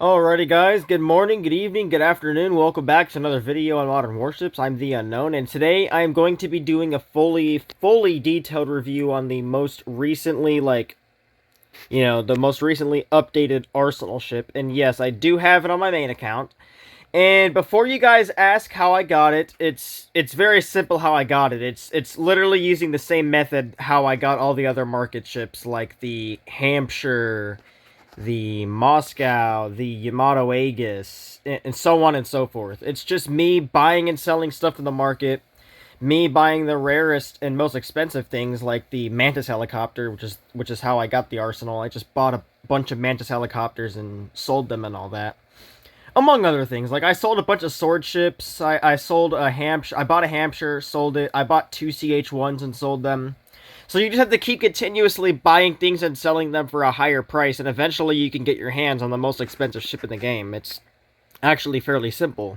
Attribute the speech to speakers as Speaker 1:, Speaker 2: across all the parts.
Speaker 1: Alrighty guys, good morning, good evening, good afternoon, welcome back to another video on Modern Warships. I'm The Unknown, and today I am going to be doing a fully detailed review on the most recently, the most recently updated Arsenal ship. And yes, I do have it on my main account. And before you guys ask how I got it, it's very simple how I got it. It's literally using the same method how I got all the other market ships, like the Hampshire, the Moscow, the Yamato Aegis, and so on and so forth. It's just me buying and selling stuff in the market, me buying the rarest and most expensive things like the Mantis helicopter, which is how I got the Arsenal. I just bought a bunch of Mantis helicopters and sold them and all that. Among other things, like I sold a bunch of sword ships. I sold a Hampshire. I bought a Hampshire, sold it. I bought two CH1s and sold them. So you just have to keep continuously buying things and selling them for a higher price, and eventually you can get your hands on the most expensive ship in the game. It's actually fairly simple.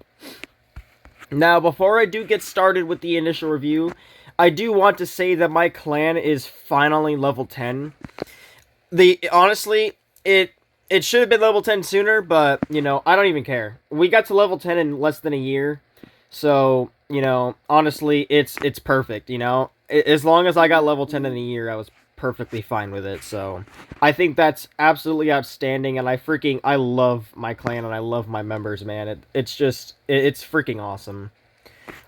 Speaker 1: Now, before I do get started with the initial review, I do want to say that my clan is finally level 10. Honestly, it should have been level 10 sooner, but I don't even care. We got to level 10 in less than a year. So, honestly, it's perfect, As long as I got level 10 in a year, I was perfectly fine with it. So, I think that's absolutely outstanding, and I love my clan and I love my members, man. It's freaking awesome.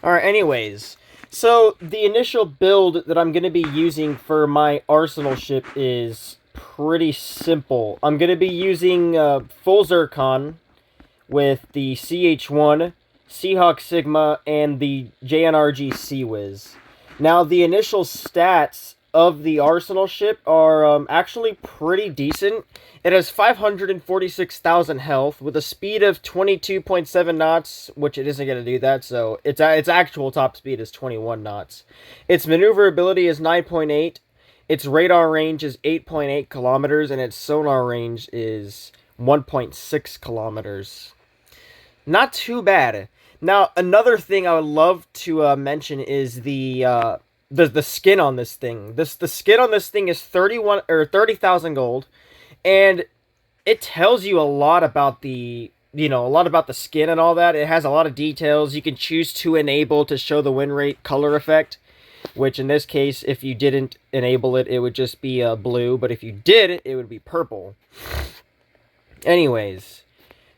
Speaker 1: All right, anyways. So, the initial build that I'm going to be using for my Arsenal ship is pretty simple. I'm going to be using full Zircon with the CH1, Seahawk Sigma, and the JNRG Seawiz. Now, the initial stats of the Arsenal ship are actually pretty decent. It has 546,000 health with a speed of 22.7 knots, which it isn't going to do that, so its actual top speed is 21 knots. Its maneuverability is 9.8. Its radar range is 8.8 kilometers, and its sonar range is 1.6 kilometers. Not too bad. Now, another thing I would love to mention is the skin on this thing. The skin on this thing is 30,000 gold, and it tells you a lot about the skin and all that. It has a lot of details. You can choose to enable to show the win rate color effect, which in this case, if you didn't enable it, it would just be blue, but if you did, it would be purple. Anyways,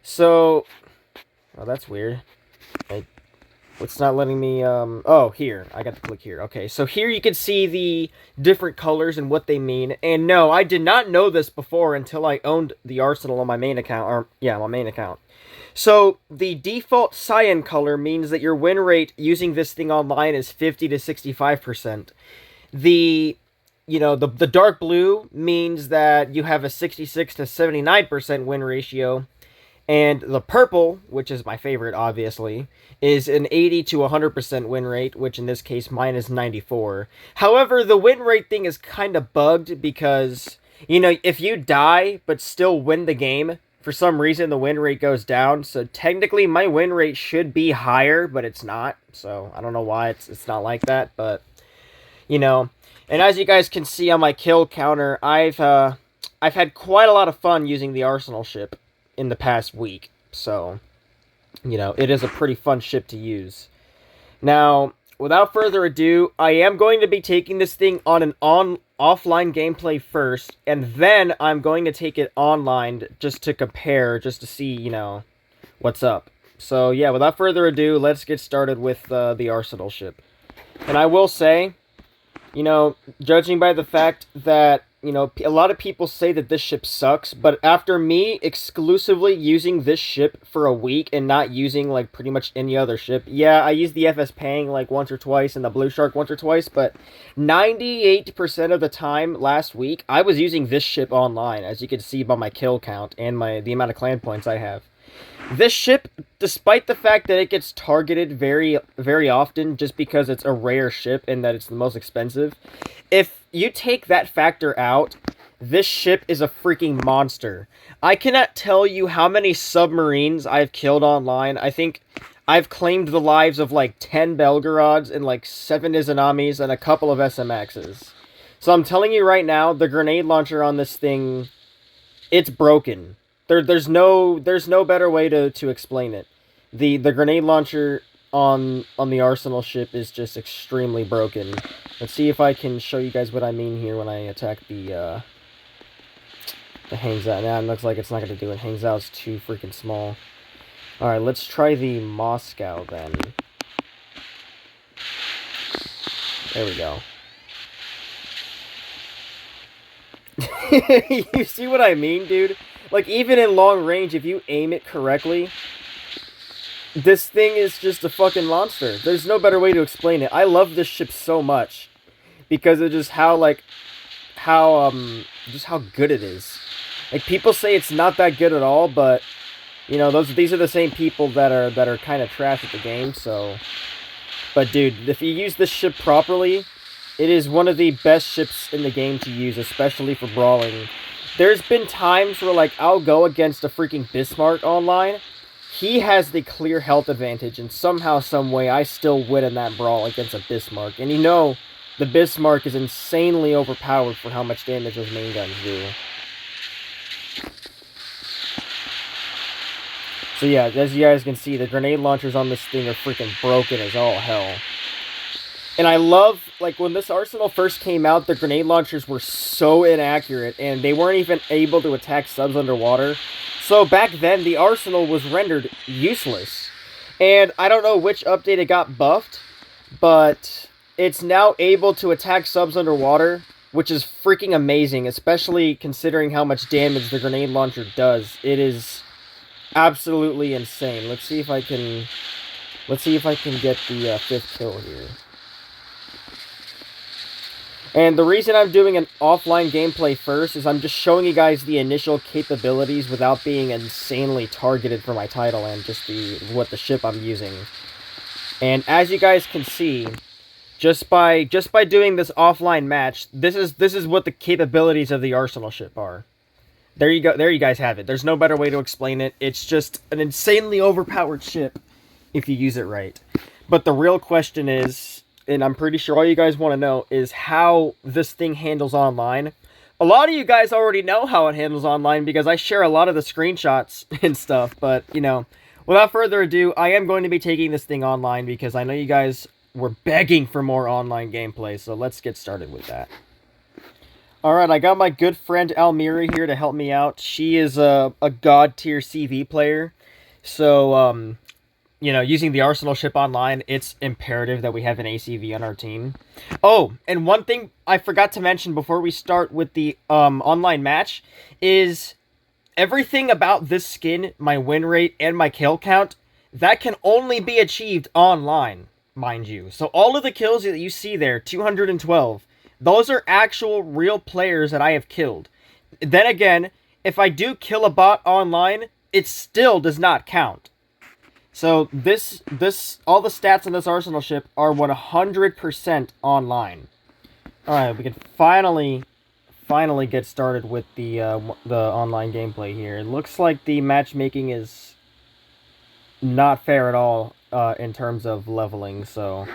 Speaker 1: so oh, that's weird. It's not letting me, oh, here. I got to click here. Okay, so here you can see the different colors and what they mean. And no, I did not know this before until I owned the Arsenal on my main account. My main account. So, the default cyan color means that your win rate using this thing online is 50 to 65%. The the dark blue means that you have a 66 to 79% win ratio. And the purple, which is my favorite, obviously, is an 80 to 100% win rate, which in this case mine is 94. However, the win rate thing is kind of bugged because, if you die but still win the game, for some reason the win rate goes down. So technically my win rate should be higher, but it's not. So I don't know why it's not like that, but, And as you guys can see on my kill counter, I've had quite a lot of fun using the Arsenal ship in the past week. So, it is a pretty fun ship to use. Now, without further ado, I am going to be taking this thing on an offline gameplay first, and then I'm going to take it online just to compare, just to see, what's up. So, yeah, without further ado, let's get started with the Arsenal ship. And I will say, judging by the fact that, a lot of people say that this ship sucks, but after me exclusively using this ship for a week and not using, pretty much any other ship, yeah, I used the FS Pang, once or twice, and the Blue Shark once or twice, but 98% of the time last week, I was using this ship online, as you can see by my kill count and the amount of clan points I have. This ship, despite the fact that it gets targeted very, very often just because it's a rare ship and that it's the most expensive, if you take that factor out, this ship is a freaking monster. I cannot tell you how many submarines I've killed online. I think I've claimed the lives of 10 Belgorods and 7 Izanamis and a couple of SMXs. So I'm telling you right now, the grenade launcher on this thing, it's broken. there's no better way to explain it. The grenade launcher on the Arsenal ship is just extremely broken. Let's see if I can show you guys what I mean here when I attack the Hangs Out. Now it looks like it's not going to do it. Hangs Out's too freaking small. Alright, let's try the Moscow then. There we go. You see what I mean, dude? Like, even in long range, if you aim it correctly, this thing is just a fucking monster. There's no better way to explain it. I love this ship so much because of just how, like, just how good it is. Like, people say it's not that good at all, but, you know, these are the same people that are kind of trash at the game, so... But, dude, if you use this ship properly, it is one of the best ships in the game to use, especially for brawling. There's been times where, like, I'll go against a freaking Bismarck online. He has the clear health advantage, and somehow, someway, I still win in that brawl against a Bismarck. And you know, the Bismarck is insanely overpowered for how much damage those main guns do. So yeah, as you guys can see, the grenade launchers on this thing are freaking broken as all hell. And I love, like, when this Arsenal first came out, the grenade launchers were so inaccurate, and they weren't even able to attack subs underwater. So back then, the Arsenal was rendered useless. And I don't know which update it got buffed, but it's now able to attack subs underwater, which is freaking amazing, especially considering how much damage the grenade launcher does. It is absolutely insane. Let's see if I can get the 5th kill here. And the reason I'm doing an offline gameplay first is I'm just showing you guys the initial capabilities without being insanely targeted for my title and just what the ship I'm using. And as you guys can see, just by doing this offline match, this is what the capabilities of the Arsenal ship are. There you go. There you guys have it. There's no better way to explain it. It's just an insanely overpowered ship if you use it right. But the real question is, and I'm pretty sure all you guys want to know, is how this thing handles online. A lot of you guys already know how it handles online because I share a lot of the screenshots and stuff. But, you know, without further ado, I am going to be taking this thing online because I know you guys were begging for more online gameplay. So let's get started with that. Alright, I got my good friend Almira here to help me out. She is a god tier CV player. So, you know, using the Arsenal ship online, it's imperative that we have an ACV on our team. Oh, and one thing I forgot to mention before we start with the online match is everything about this skin, my win rate, and my kill count, that can only be achieved online, mind you. So all of the kills that you see there, 212, those are actual real players that I have killed. Then again, if I do kill a bot online, it still does not count. So all the stats on this Arsenal ship are 100% online. Alright, we can finally get started with the online gameplay here. It looks like the matchmaking is not fair at all in terms of leveling, so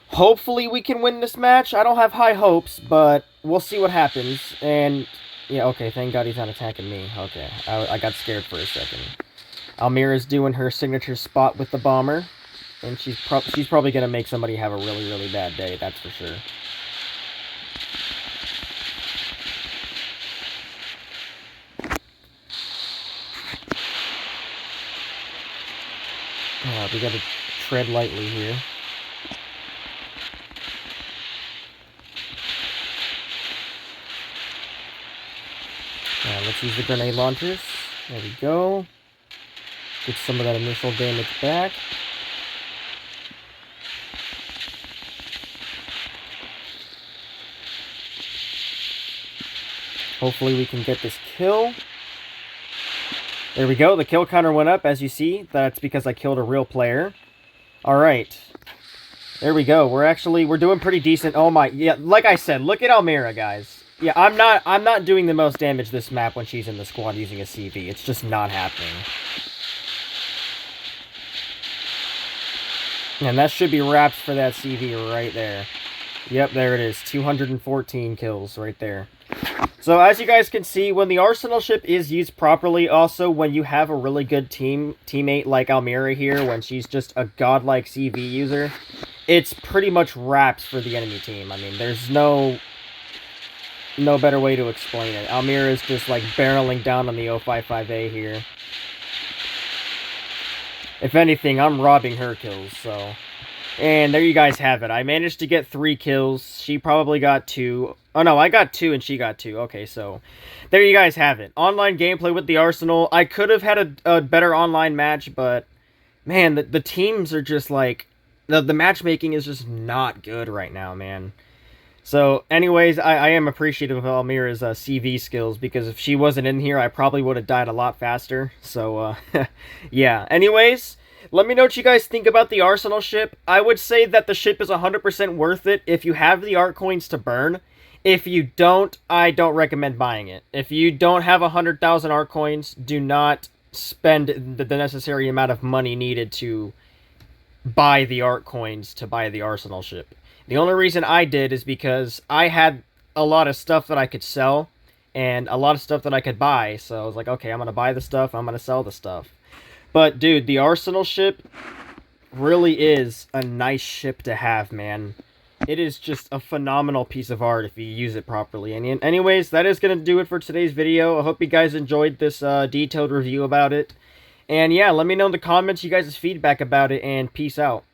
Speaker 1: hopefully we can win this match. I don't have high hopes, but we'll see what happens. And yeah, okay, thank God he's not attacking me. Okay, I got scared for a second. Almira's doing her signature spot with the bomber, and she's probably gonna make somebody have a really, really bad day, that's for sure. We gotta tread lightly here. Let's use the grenade launchers. There we go. Get some of that initial damage back. Hopefully we can get this kill. There we go. The kill counter went up, as you see. That's because I killed a real player. Alright. There we go. We're doing pretty decent. Oh my, yeah, like I said, look at Almira, guys. Yeah, I'm not doing the most damage this map when she's in the squad using a CV. It's just not happening. And that should be wraps for that CV right there. Yep, there it is. 214 kills right there. So as you guys can see, when the Arsenal ship is used properly, also when you have a really good teammate like Almira here, when she's just a godlike CV user, it's pretty much wraps for the enemy team. I mean, there's no better way to explain it. Almira is just like barreling down on the 055A here. If anything, I'm robbing her kills, so... And there you guys have it. I managed to get 3 kills. She probably got 2. Oh no, I got 2 and she got 2. Okay, so there you guys have it. Online gameplay with the Arsenal. I could have had a better online match, but man, the teams are just like... The matchmaking is just not good right now, man. So, anyways, I am appreciative of Almira's CV skills, because if she wasn't in here, I probably would have died a lot faster. So, yeah. Anyways, let me know what you guys think about the Arsenal ship. I would say that the ship is 100% worth it if you have the art coins to burn. If you don't, I don't recommend buying it. If you don't have 100,000 art coins, do not spend the necessary amount of money needed to buy the art coins to buy the Arsenal ship. The only reason I did is because I had a lot of stuff that I could sell and a lot of stuff that I could buy. So I was like, okay, I'm going to buy the stuff, I'm going to sell the stuff. But dude, the Arsenal ship really is a nice ship to have, man. It is just a phenomenal piece of art if you use it properly. And anyways, that is going to do it for today's video. I hope you guys enjoyed this detailed review about it. And yeah, let me know in the comments you guys' feedback about it, and peace out.